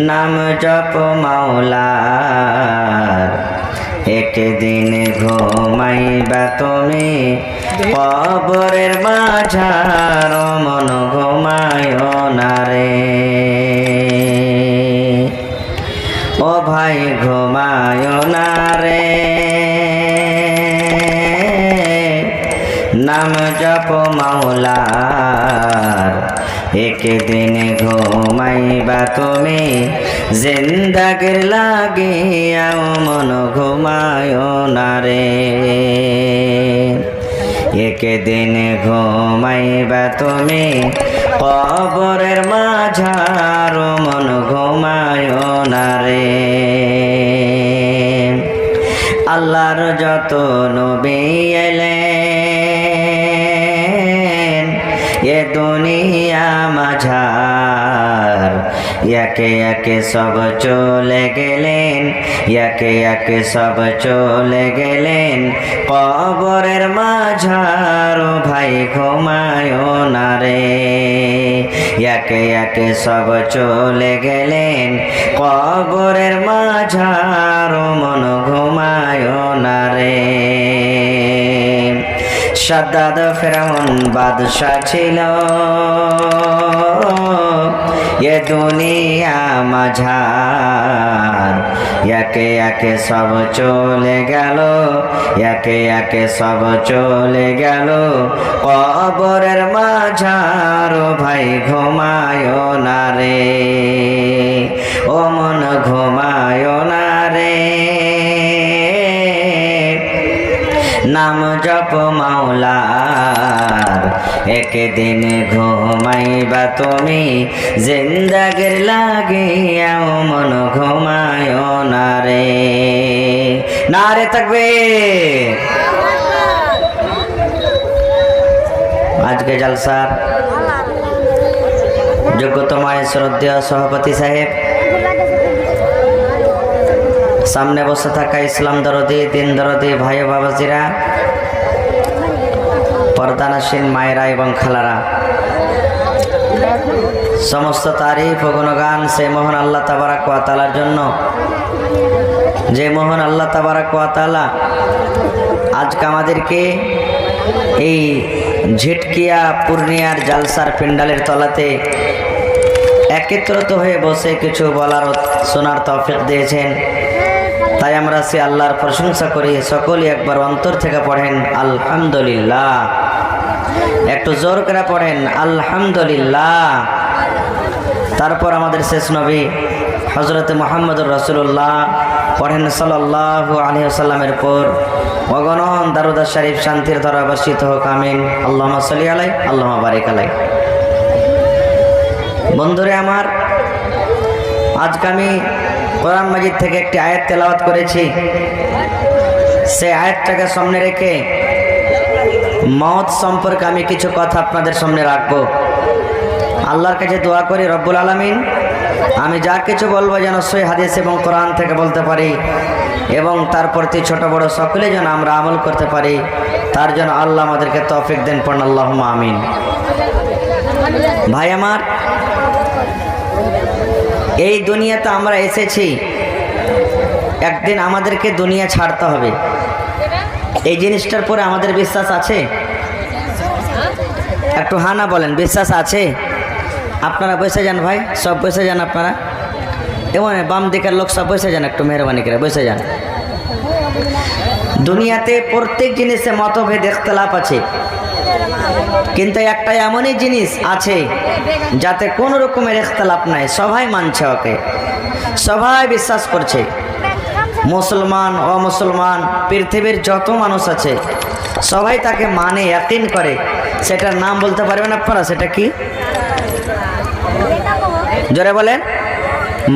নাম জপ মাওলার, একদিন ঘুমাইবা তুমি কবরের মাঝার, মন ঘুমায় না রে। ও ভাই ঘুমায় না রে, নাম জপ মাওলার, একদিন ঘুমাইবা তুমি জিন্দাগির লাগিয়া, মন ঘুমায় না রে। একদিন ঘুমাইবা তুমি কবরের মাঝার, মন ঘুমায় না রে। আল্লাহর যত নবী এলেন এ দুনিয়া মাঝার, একে একে সব চলে গেলেন, একে একে সব চলে গেলেন কবরের মাঝার। ভাই ঘুমায় না রে, একে একে সব চলে গেলেন কবরের মাঝার, মন ঘুমায় না রে। শাদ্দাদ ফেরাউন বাদশা ছিল এ দুনিয়া মাঝার, একে একে সব চলে গেল, একে একে সব চলে গেল কবরের মাঝার। ভাই ঘুমায় না রে, ও মন ঘুমায় না রে। নাম জপ মাওলার, একদিন ঘুমাইবা তুমি জিন্দাগির লাগিয়া, মন ঘুমায় না রে। নারে তাকবীর। আজকে জলসার যোগ্যতম শ্রদ্ধেয় সভাপতি সাহেব, সামনে বসে থাকা ইসলাম দরদি, দিন দরদি ভাই বাবাজিরা, পর্দানাসীন মায়েরা এবং খালারা, সমস্ত তারিফ ও গুণগান সেই মহান আল্লাহ তাবারাক ওয়া তাআলার জন্য, যে মহান আল্লাহ তাবারাক ওয়া তাআলা আজকে আমাদেরকে এই ঝিটকিয়া পূর্ণিয়ার জালসার প্যান্ডালের তলাতে একত্রিত হয়ে বসে কিছু বলার শোনার তৌফিক দিয়েছেন। তাই আমরা সে আল্লাহর প্রশংসা করি। সকলেই একবার অন্তর থেকে পড়েন আলহামদুলিল্লাহ, একটু জোর করে পড়েন আলহামদুলিল্লাহ। তারপর আমাদের শেষ নবী হযরত মুহাম্মদুর রাসূলুল্লাহ পড়েন সাল্লাল্লাহু আলাইহি ওয়াসাল্লামের পর অগণন দারুদ শরীফ শান্তির ধারা বর্ষিত হোক, আমিন। আল্লাহুম্মা সাল্লি আলাইহি আল্লাহুম্মা বারিক আলাইহি। বন্ধুরে আমার, আজকে আমি কোরআন মাজিদ থেকে একটি আয়াত তেলাওয়াত করেছি। সেই আয়াতটাকে সামনে রেখে মওত সম্পর্কে আমি কিছু কথা আপনাদের সামনে রাখবো। আল্লাহর কাছে দোয়া করি রব্বুল আলামিন আমি যা কিছু বলবো যেন সহিহ হাদিস এবং কোরআন থেকে বলতে পারি, এবং তার প্রতি ছোট বড় সকলে যেন আমরা আমল করতে পারি, তার জন্য আল্লাহ আমাদেরকে তৌফিক দেন। পড়ুন আল্লাহুম্মা আমিন। ভাই আমার, এই দুনিয়াতে আমরা এসেছি, একদিন আমাদেরকে দুনিয়া ছাড়তে হবে। এই জিনিসটার পরে আমাদের বিশ্বাস আছে? একটু হ্যাঁ না বলেন, বিশ্বাস আছে? আপনারা বসে যান ভাই, সব বসে যান আপনারা, এমন বাম দিকের লোক সব বসে যান, একটু মেহরবানি করে বসে যান। দুনিয়াতে প্রত্যেক জিনিসে মতভেদ ইখতিলাফ আছে, কিন্তু একটা এমনই জিনিস আছে যাতে কোনো রকমের ইখতিলাফ নাই, সবাই মানছে ওকে, সবাই বিশ্বাস করছে। মুসলমান অমুসলমান পৃথিবীর যত মানুষ আছে সবাই তাকে মানে, ইয়াকিন করে। সেটার নাম বলতে পারবেন আপনারা? সেটা কি? জোরে বলেন।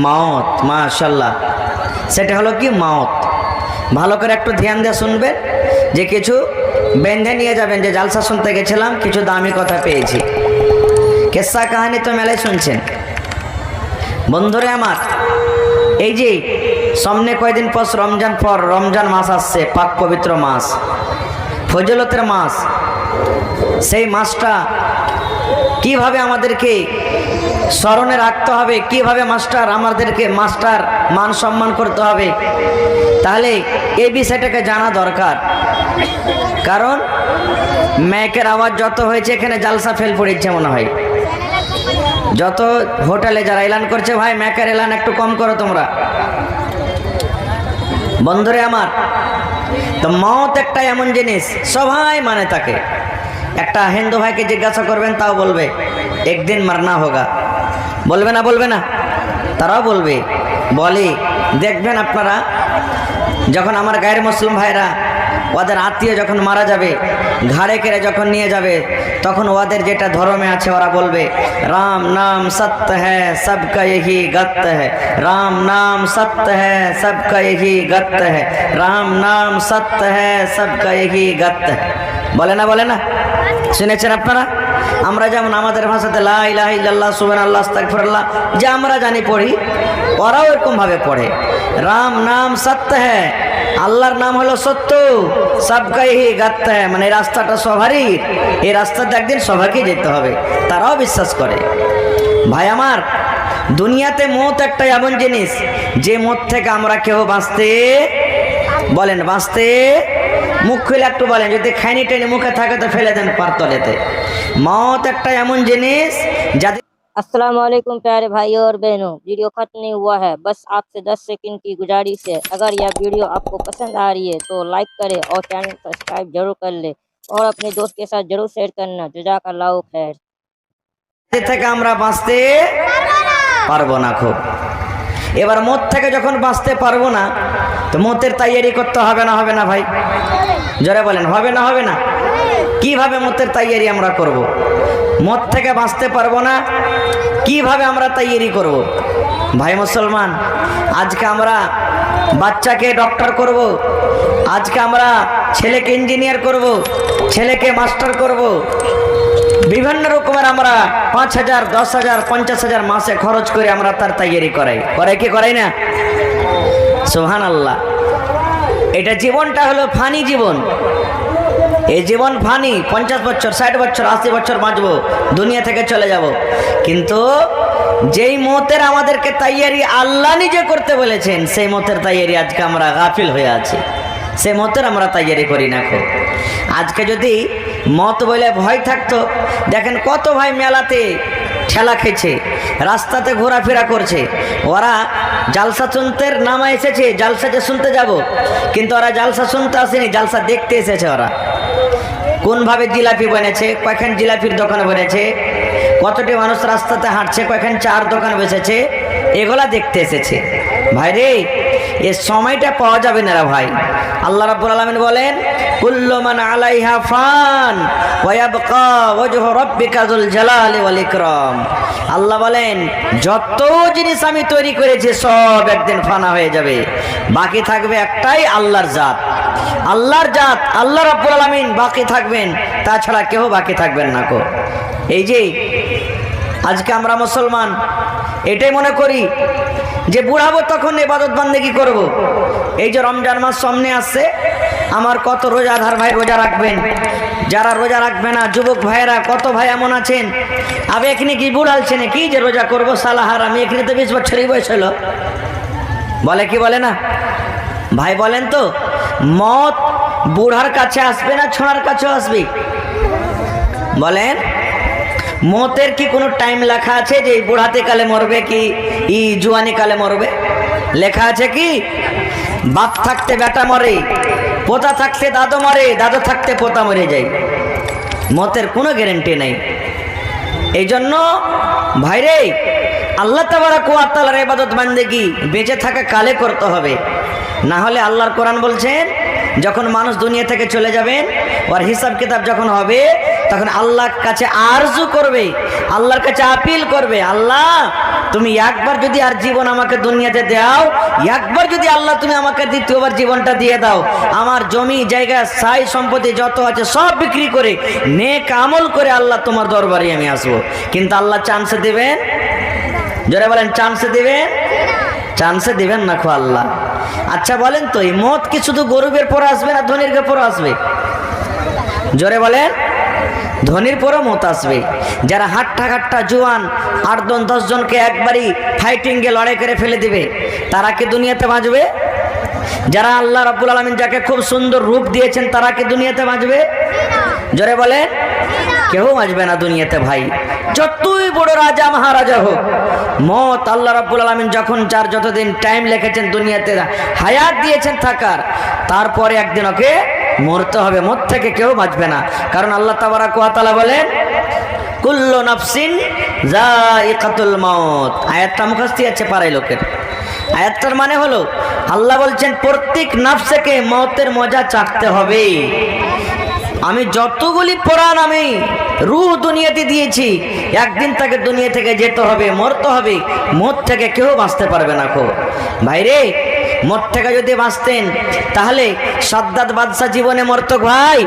মওত। মাশাআল্লাহ। সেটা হলো কি? মওত। ভালো করে একটু ধ্যান দিয়ে শুনবেন, যে কিছু বেঁধে নিয়ে যাবেন যে জালসা শুনতে গেছিলাম, কিছু দামি কথা পেয়েছি। কিসসা কাহিনী তো মেলায় শুনছেন। বন্ধুরে আমার, এই যে সামনে কয়েকদিন পর রমজান মাস আসছে, পাক পবিত্র মাস, ফজিলতের মাস। সেই মাসটা কিভাবে আমাদেরকে স্মরণে রাখতে হবে, কিভাবে আমাদেরকে মাস্টার মান সম্মান করতে হবে, তাহলে এই বিষয়টাকে জানা দরকার। কারণ মাইকের আওয়াজ যত হয়েছে এখানে জালসা ফেল পড়েছে মনে হয়। যত হোটেলে যারা এলান করছে, ভাই মাইকের এলান একটু কম করো তোমরা। বন্ধুরে আমার, তো মত একটা এমন জিনিস সবাই মানে তাকে। একটা হিন্দু ভাইকে জিজ্ঞাসা করবেন, তাও বলবে একদিন মারনা হোগা। বলবে না? বলবে না? তারাও বলবে। বলে দেখবেন আপনারা, যখন আমার গায়ের মুসলিম ভাইরা ওদের আত্মীয় যখন মারা যাবে, ঘাড়ে কেড়ে যখন নিয়ে যাবে, তখন ওদের যেটা ধর্মে আছে ওরা বলবে, রাম নাম সত্য হ্যায় সবকা यही গত্য হ্যায়, রাম নাম সত্য হ্যায় সবকা यही গত্য হ্যায়, রাম নাম সত্য হ্যায় সবকা यही গত্য হ্যায়। বলে না? বলে না? শুনেছেন আপনারা? আমরা যেমন আমাদের ভাষাতে লা ইলাহা ইল্লাল্লাহ সুবহানাল্লাহ আস্তাগফিরুল্লাহ যে আমরা জানি পড়ি, ওরাও এরকম ভাবে পড়ে। রাম নাম সত্য হ্যায়, আল্লাহর নাম হলো সত্য, সবকাই হি গাত্ত হ্যায়, মানে এই রাস্তাটা সবারই, এই রাস্তাতে একদিন সবাইকে যেতে হবে, তারাও বিশ্বাস করে। ভাই আমার, দুনিয়াতে মত একটা এমন জিনিস যে মত থেকে আমরা কেউ বাঁচতে, বলেন বাঁচতে, মুখ খুলে একটু বলেন, যদি খাইনি টেনে মুখে থাকে তো ফেলে দেন পারতলেতে। মত একটা এমন জিনিস যাদের। अस्सलाम वालेकुम प्यारे भाइयों और बहनों, वीडियो खत्म नहीं हुआ है, बस आपसे 10 सेकंड की गुजारिश है। अगर यह वीडियो आपको पसंद आ रही है तो लाइक करें और चैनल सब्सक्राइब जरूर कर ले और अपने दोस्त के साथ जरूर शेयर करना। जज़ाकल्लाहु खैर। থেকে আমরা বাঁচতে পারবো না। খুব এবার মত থেকে যখন বাঁচতে পারবো না, তো মতের তৈয়ারি করতে হবে না? হবে না ভাই? জোরে বলেন, হবে না? হবে না? কিভাবে মতের তৈয়ারি আমরা করব? মত থেকে বাঁচতে পারবো না, কিভাবে আমরা তৈয়ারি করব? ভাই মুসলমান, আজকে আমরা বাচ্চাকে ডক্টর করব, আজকে আমরা ছেলেকে ইঞ্জিনিয়ার করব, ছেলেকে মাস্টার করব, বিভিন্ন রকমের আমরা 5,000, 10,000, 50,000 মাসে খরচ করে আমরা তার তৈয়ারি করাই। করাই কি করাই না? সুবহানাল্লাহ। এটা জীবনটা হলো ফানি জীবন। এই জীবন ফানি, 50 বছর, 60 বছর, 80 বছর বাঁচবো, দুনিয়া থেকে চলে যাব। কিন্তু যেই মতের আমাদেরকে তৈয়ারি আল্লাহ নিজে করতে বলেছেন, সেই মতের তৈয়ারি আজকে আমরা গাফিল হয়ে আছি, সেই মতের আমরা তৈয়ারি করি না। খুব আজকে যদি মত বলে ভয় থাকতো, দেখেন কত ভাই মেলাতে ঠেলা খেয়েছে, রাস্তাতে ঘোরাফেরা করছে, ওরা জালসা শুনতে নামা এসেছে, জালসা যে শুনতে যাব, কিন্তু ওরা জালসা শুনতে আসেনি, জালসা দেখতে এসেছে। ওরা কোনভাবে জিলাপি বনেছে, কয়খান জিলাপির দোকান বনেছে, কতটি মানুষ রাস্তাতে হাঁটছে, কয়খান চার দোকান বসেছে, এগুলা দেখতে এসেছে। ভাই রে, এ সময়টা পাওয়া যাবে না রে ভাই। আল্লাহ রাব্বুল আলামিন বলেন, কুল্লু মান আলাইহা ফান ওয়া ইয়াবকা ওয়াজহু রাব্বিকা যুল জালালি ওয়াল ইকরাম। আল্লাহ বলেন, যত জিনিস আমি তৈরি করেছি সব একদিন ফানা হয়ে যাবে, বাকি থাকবে একটাই, আল্লাহর জাত। আল্লাহর জাত, আল্লাহ রাব্বুল আলামিন বাকি থাকবেন, তাছাড়া কেউ বাকি থাকবেন না। কো এই যে আজকে আমরা মুসলমান এটাই মনে করি যে বুড়াবো তখন ইবাদত বান্দেগি করব। এই যে রমজান মাস সামনে আসছে, আমার কত রোজাদার ভাই রোজা রাখবেন, যারা রোজা রাখবে না যুবক ভাইয়েরা কত ভাই এমন আছেন, আবে এখানে কি বুড়ালছে না কি যে রোজা করবো, সালা হারাম, এখানে তো 20 বছরই বয়স হলো। বলে কি বলে না? ভাই বলেন তো, মত বুড়ার কাছে আসবে না ছোঁড়ার কাছেও আসবে? বলেন, মতের কি কোনো টাইম লেখা আছে যে বুড়াতে কালে মরবে কি জুয়ানি কালে মরবে? লেখা আছে কি? বাপ থাকতে বেটা মরে, পোতা থাকতে দাদু মরে, দাদু থাকতে পোতা মরে যায়। মতের কোনো গ্যারান্টি নাই। এই জন্য ভাইরে, আল্লাহ তাবারাক ওয়া তাআলার ইবাদত বান্দেগি বেঁচে থাকা কালে করতে হবে। না হলে আল্লাহর কোরআন বলছেন, যখন মানুষ দুনিয়া থেকে চলে যাবেন, ওর হিসাব কিতাব যখন হবে, তখন আল্লাহর কাছে আরজু করবে, আল্লাহর কাছে আপিল করবে, আল্লাহ তুমি একবার যদি আর জীবন আমাকে দুনিয়াতে দাও, একবার যদি আল্লাহ তুমি আমাকে দ্বিতীয়বার জীবনটা দিয়ে দাও, আমার জমি জায়গা সাই সম্পত্তি যত আছে সব বিক্রি করে নেক আমল করে আল্লাহ তোমার দরবারে আমি আসবো। কিন্তু আল্লাহ চান্স দিবেন? জোরে বলেন, চান্স দিবেন? চান্স দিবেন না খো আল্লাহ। আচ্ছা বলেন তো, এই মত কি শুধু গরিবের পরে আসবে না ধনীর পরে আসবে? জোরে বলেন। ধনির পরও মত আসবে। যারা হাট্টা কাট্টা জোয়ান 8-10 জনকে একবারই ফাইটিংয়ে লড়াই করে ফেলে দিবে, তারা কি দুনিয়াতে বাঁচবে? যারা আল্লাহ রাব্বুল আলামিন যাকে খুব সুন্দর রূপ দিয়েছেন, তারা কি দুনিয়াতে বাঁচবে? জোরে বলেন, কেউ বাঁচবে না দুনিয়াতে ভাই। যতই বড় রাজা মহারাজা হোক, মত আল্লাহ রাব্বুল আলামিন যখন যার যতদিন টাইম লিখেছেন দুনিয়াতে হায়াত দিয়েছেন থাকার, তারপরে একদিন ওকে মরতে হবে। মত থেকে কেউ বাঁচবে না। কারণ আল্লাহ তাবারাক ওয়া তাআলা বলেন কুল্লু নাফসিন যায়িকাতুল মাউত। আয়াতটা মুখস্থ আছে পাড়ায় লোকের। আয়াতটার মানে হলো আল্লাহ বলছেন প্রত্যেক নফসকে মওতের মজা চাখতে হবে। আমি যতগুলি প্রাণ আমি রূহ দুনিয়াতে দিয়েছি, একদিন তাকে দুনিয়া থেকে যেতে হবে, মরতে হবে। মত থেকে কেউ বাঁচতে পারবে না। কো ভাইরে, মত থেকে যদি বাঁচতেন তাহলে সাদ্দাত বাদশাহ জীবনে মরত ভাই?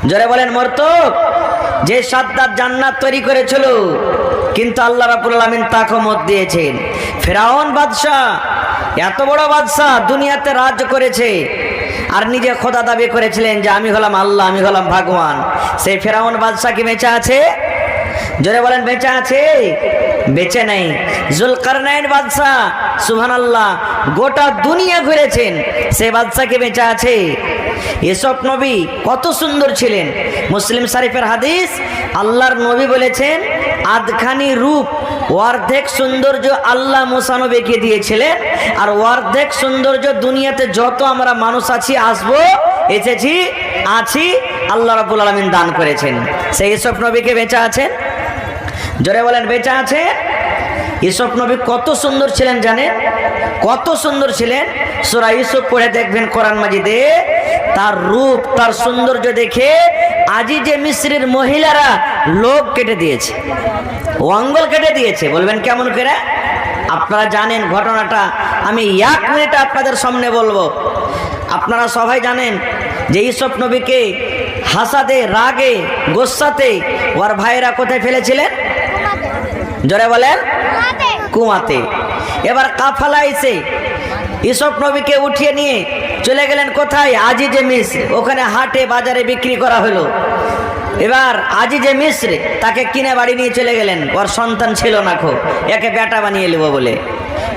জোরে বলেন, মরত? যে সাদ্দাত জান্নাত তৈরি করেছিল, কিন্তু আল্লাহ রাব্বুল আলামিন তাকে মত দিয়েছেন। ফেরাউন বাদশাহ, এত বড় বাদশাহ, দুনিয়াতে রাজ করেছে আর নিজে খোদা দাবি করেছিলেন যে আমি হলাম আল্লাহ, আমি হলাম ভগবান। সেই ফেরাউন বাদশাহ কি বেঁচে আছে? জোরে বলেন, বেঁচে আছে? বেঁচে নেই। জুলকারনাইন বাদশাহ, সুবহানাল্লাহ, গোটা দুনিয়া ঘুরেছেন, সেই বাদশাহ কি বেঁচে আছে? এসব নবী কত সুন্দর ছিলেন। মুসলিম শরীফের হাদিস, আল্লাহর নবী বলেছেন আধখানি রূপ, অর্ধেক সৌন্দর্য আল্লাহ মুসা নবীকে দিয়েছিলেন, আর অর্ধেক সৌন্দর্য দুনিয়াতে যত আমরা মানুষ আছি, আসবো, এসেছি, আছি, আল্লাহ রাব্বুল আলামিন দান করেছেন। সেই এসব নবীকে বেঁচে আছেন? জোরে বলেন, বেঁচে আছে? ইউসুফ নবী কত সুন্দর ছিলেন জানেন? কত সুন্দর ছিলেন। সূরা ইউসুফ পড়ে দেখবেন কোরআন মাজিদে, তার রূপ, তার সৌন্দর্য দেখে আজিজে মিসরের মহিলারা লোক কেটে দিয়েছে, অঙ্গল কেটে দিয়েছে। বলবেন কেমন করে? আপনারা জানেন ঘটনাটা, আমি 1 মিনিটে আপনাদের সামনে বলবো। আপনারা সবাই জানেন যে ইউসুফ নবীকে হাসাদে, রাগে, গোসাতে ওর ভাইরা কোথায় ফেলেছিলেন? জোরে বলেন, কুয়াতে। এবার কাফেলা এসে ইউসুফ নবীকে উঠিয়ে নিয়ে চলে গেলেন কোথায়? আজিজে মিসর। ওখানে হাটে বাজারে বিক্রি করা হলো। এবার আজিজে মিসর তাকে কিনে বাড়ি নিয়ে চলে গেলেন। ওর সন্তান ছিল না, খো একে বেটা বানিয়ে নেব বলে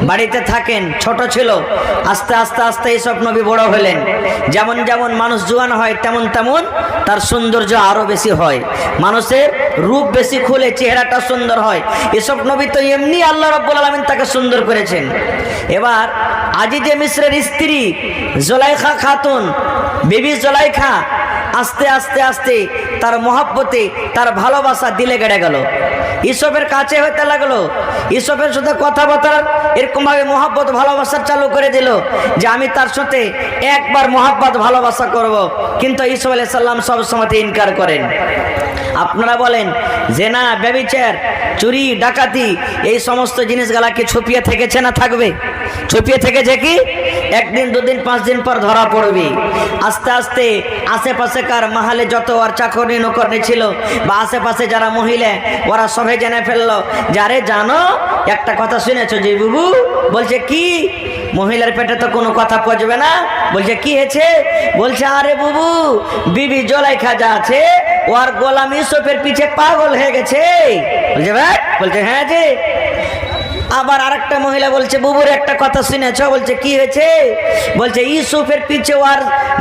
বাড়িতে থাকেন। ছোট ছিল, আস্তে আস্তে আস্তে ইউসুফ নবী বড় হলেন। যেমন যেমন মানুষ জোয়ান হয়, তেমন তেমন তার সৌন্দর্য আরো বেশি হয়, মানুষের রূপ বেশি খুলে, চেহারাটা সুন্দর হয়। ইউসুফ নবী তো এমনি আল্লাহ রাব্বুল আলামিন তাকে সুন্দর করেছেন। এবার আজিজে মিসরের স্ত্রী জুলাইখা খাতুন, বিবি জুলাইখা, আস্তে আস্তে আস্তে তার মহব্বতে, তার ভালোবাসা দিলে গেড়ে গেল। ইউসুফের কাছে হইতে লাগলো, ইউসুফের সাথে কথাবার্তা এরকম ভাবে মহব্বত ভালোবাসা চালু করে দিল যে আমি তার সাথে একবার মহব্বত ভালোবাসা করব। কিন্তু ইউসুফ আলাইহিস সালাম সব সময় ইনকার করেন। আপনারা বলেন, জেনা, ব্যভিচার, চুরি, ডাকাতি, এই সমস্ত জিনিসগুলা কি ছুপিয়ে থেকেছে না থাকবে? ছুপিয়ে থেকেছে কি? একদিন, দুদিন, 5 দিন পর ধরা পড়বে। আস্তে আস্তে আশেপাশেকার মাহালে যত আর চাকরি নকরনি ছিল বা আশেপাশে যারা মহিলা, ওরা সবাই জেনে ফেললো। যারে জানো একটা কথা শুনেছো যে বুবু? বলছে কি? মহিলার পেটে তো কোনো কথা পচবে না। বলছে কি হয়েছে? বলছে আরে বুবু, বিবি জুলাইখা যা আছে ওর গোলাম ইউসুফের পিছে পাগল হয়ে গেছে। বলছে ভাই? বলছে হ্যাঁ যে। আবার আরেকটা মহিলা বলছে বুবুর একটা কথা শুনেছো? বলছে কি হয়েছে? বলছে ইউসুফের পিছে ওর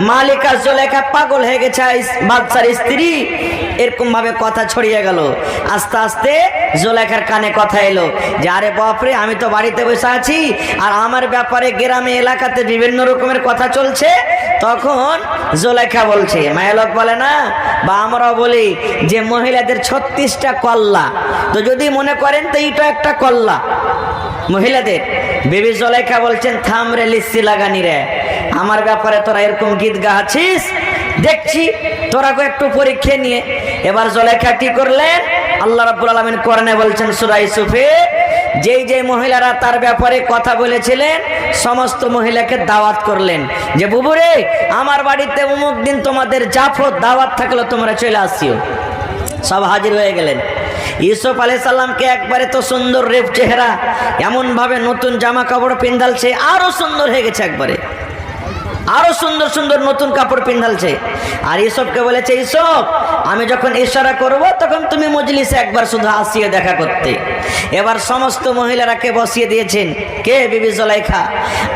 মালিকা জুলাইখা পাগল হয়ে গেছে, বাদশার স্ত্রী। এরকম ভাবে কথা ছড়িয়ে গেল। আস্তে আস্তে জুলাইখার কানে কথা এলো যে আরে বাপরে, আমি তো বাড়িতে বসে আছি আর আমার ব্যাপারে গ্রামে এলাকাতে বিভিন্ন রকমের কথা চলছে। তখন জুলাইখা বলছে, মায়ালোক বলে না, বা আমরাও বলি যে মহিলাদের 36টা কল্লা। তো যদি মনে করেন তো এইটা একটা কল্লা মহিলাদের। বিবি জুলাইখা বলছেন, থাম রে লিসি লাগানি রে, আমার ব্যাপারে তোরা এরকম গীত গাচ্ছিস, দেখছি তোরা একটু পরীক্ষা নিয়ে। এবার জুলাইখা কি করলেন? আল্লাহ রাব্বুল আলামিন কোরআনে বলছেন সূরা ইউসুফে, যেই যে মহিলারা তার ব্যাপারে কথা বলেছিলেন সমস্ত মহিলাকে দাওয়াত করলেন যে বুবুরে, আমার বাড়িতে অমুক দিন তোমাদের জাফর দাওয়াত থাকলো, তোমরা চলে আসিও। সব হাজির হয়ে গেলেন। ইউসুফ আলাইহিস সালামকে একবারে তো সুন্দর রেপ চেহারা, এমন ভাবে নতুন জামা কাপড় পিন্দালছে, আরো সুন্দর হয়ে গেছে একবারে। আরো সুন্দর সুন্দর নতুন কাপড় পিন্ধালছে। আর ইসবকে বলেছে, ইসব আমি যখন ইশারা করব তখন তুমি মজলিসে একবার শুধু আসিয়ে দেখা করতে। এবার সমস্ত মহিলারাকে বসিয়ে দিয়েছেন, কে? বিবি জুলাইখা।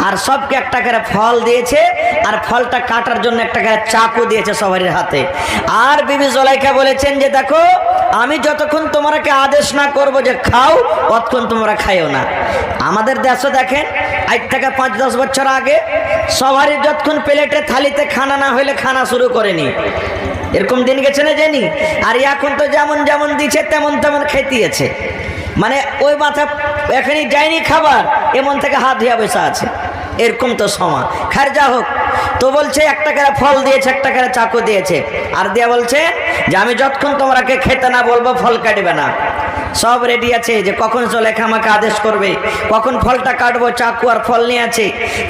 আর সবকে একটা করে ফল দিয়েছে, আর ফলটা কাটার জন্য একটা করে চাকু দিয়েছে সবারই হাতে। আর বিবি জুলাইখা বলেছেন যে দেখো, আমি যতক্ষণ তোমাকে আদেশ না করব যে খাও, ততক্ষণ তোমরা খাইও না। আমাদের দেশে দেখেন, আজ থেকে 5-10 বছর আগে সবারই যতক্ষণ প্লেটে থালিতে খানা না হইলে খানা শুরু করেনি, এরকম দিন গেছে না জানি। আর এখন তো যেমন যেমন দিচ্ছে তেমন তেমন খেতিয়েছে, মানে ওই মাথা এখনই যায়নি খাবার, এমন থেকে হাত ধুয়া বসে আছে, এরকম তো সময়। খার যা হোক, তো বলছে একটা করে ফল দিয়েছে, একটা করে চাকু দিয়েছে, আর দিয়া বলছে যে আমি যতক্ষণ তোমরাকে খেতে না বলবো ফল কাটবে না। সব রেডি আছে যে কখন জুলাইখা আমাকে আদেশ করবে, কখন ফলটা কাটবো, চাকু আর ফল নিয়ে আছে।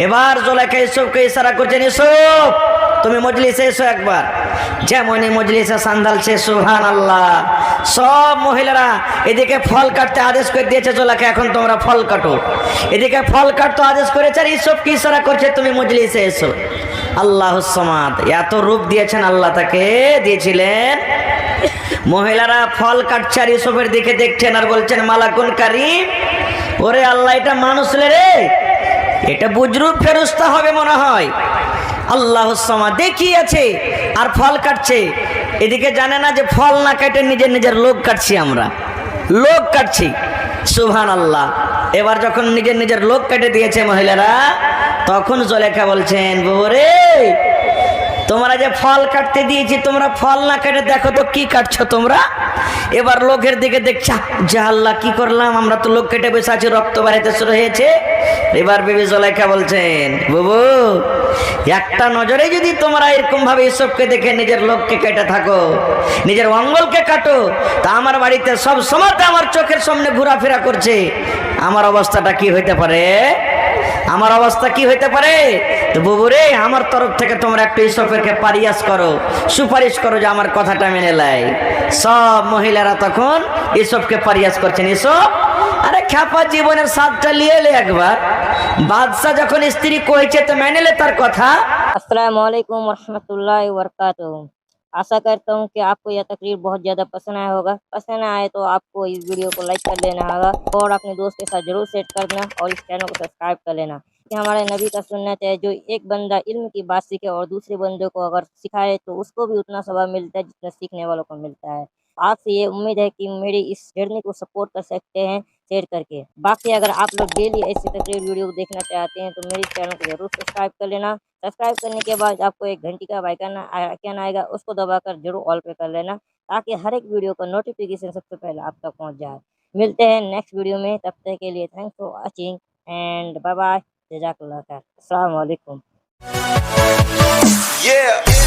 এবার জুলাইখা ইসবকে ইশারা করছেন, ইসব তুমি মজলিসে এসো একবার। যেমনই মজলিসে সান্দালছে, সুবহানাল্লাহ, সব মহিলারা এদিকে ফল কাটতে আদেশ করে দিয়েছে জুলাইখা, এখন তোমরা ফল কাটো। এদিকে ফল কাটতে আদেশ করেছে, আর ইসবকে ইশারা করছে তুমি মজলিসে এসো। আল্লাহুস সামাদ, এত রূপ দিয়েছেন আল্লাহ, তাকে দিয়েছিলেন। মহিলারা ফল কাটছে আর ইসবের দিকে দেখছেন আর বলছেন, মালাকুন কারীম, ওরে আল্লাহ, এটা মানুষ রে, এটা বুজরুগ ফেরেশতা হবে মনে হয়। আল্লাহুস সামাদ দেখিয়ে আছে আর ফল কাটছে। এদিকে জানে না যে ফল না কেটে নিজের নিজের লোক কাটছি, আমরা লোক কাটছি। সুবহানাল্লাহ। এবার যখন নিজের নিজের লোক কেটে দিয়েছে মহিলারা, তখন জুলাইখা বলছেন, বউরে তোমরা যে ফল কাটতে দিয়েছি, তোমরা ফল না কেটে দেখো তো কি কাটছো তোমরা। এবার লোকের দিকে দেখছে, যা আল্লাহ কি করলাম, আমরা তো লোক কেটে বসে আছি, রক্ত বাড়াইতে শুরু হয়েছে। এবার বিবি জুলাইখা বলছেন, বাবু একটা নজরে যদি তোমরা এরকম ভাবে ইসবকে দেখে নিজের লোককে কেটে থাকো, নিজের অঙ্গলকে কাটো, তা আমার বাড়িতে সব সময় আমার চোখের সামনে ঘোরাফেরা করছে, আমার অবস্থাটা কি হইতে পারে, আমার অবস্থা কি হইতে পারে। তো বাবুরে, আমার তরফ থেকে তোমরা একটু ইসবকে পারিয়াস করো, সুপারিশ করো যে আমার কথাটা মেনে লাই। সব মহিলারা তখন ইসবকে পারিয়াস করছেন। ইসব, আরে খ্যাপা, জীবনের স্বাদটা লিয়ে এলে একবার। বাদশা যখন স্ত্রী কইছে তো মেনে লে তার কথা। अस्सलामु अलैकुम वरहमतुल्लाहि वबरकातुहू। आशा करता हूँ कि आपको यह तकरीर बहुत ज़्यादा पसंद आया होगा। पसंद आए तो आपको इस वीडियो को लाइक कर लेना होगा और अपने दोस्त के साथ जरूर शेयर कर देना और इस चैनल को सब्सक्राइब कर लेना। कि हमारे नबी का सुन्नत है, जो एक बंदा इल्म की बात सीखे और दूसरे बंदे को अगर सिखाए तो उसको भी उतना सवाब मिलता है जितना सीखने वालों को मिलता है। आपसे ये उम्मीद है कि मेरी इस जर्नी को सपोर्ट कर सकते हैं शेयर करके। बाकी अगर आप लोग डेली ऐसी तकरीर वीडियो देखना चाहते हैं तो मेरे चैनल को जरूर सब्सक्राइब कर लेना। सब्सक्राइब करने के बाद आपको एक घंटी का आइकन आएगा, उसको दबाकर जरूर ऑल पे कर लेना, ताकि हर एक वीडियो का नोटिफिकेशन सबसे पहले आप तक पहुंच जाए। मिलते हैं नेक्स्ट वीडियो में, तब तक के लिए thanks for watching and bye bye, जज़ाकल्लाह खैर, अस्सलाम वालेकुम। Yeah.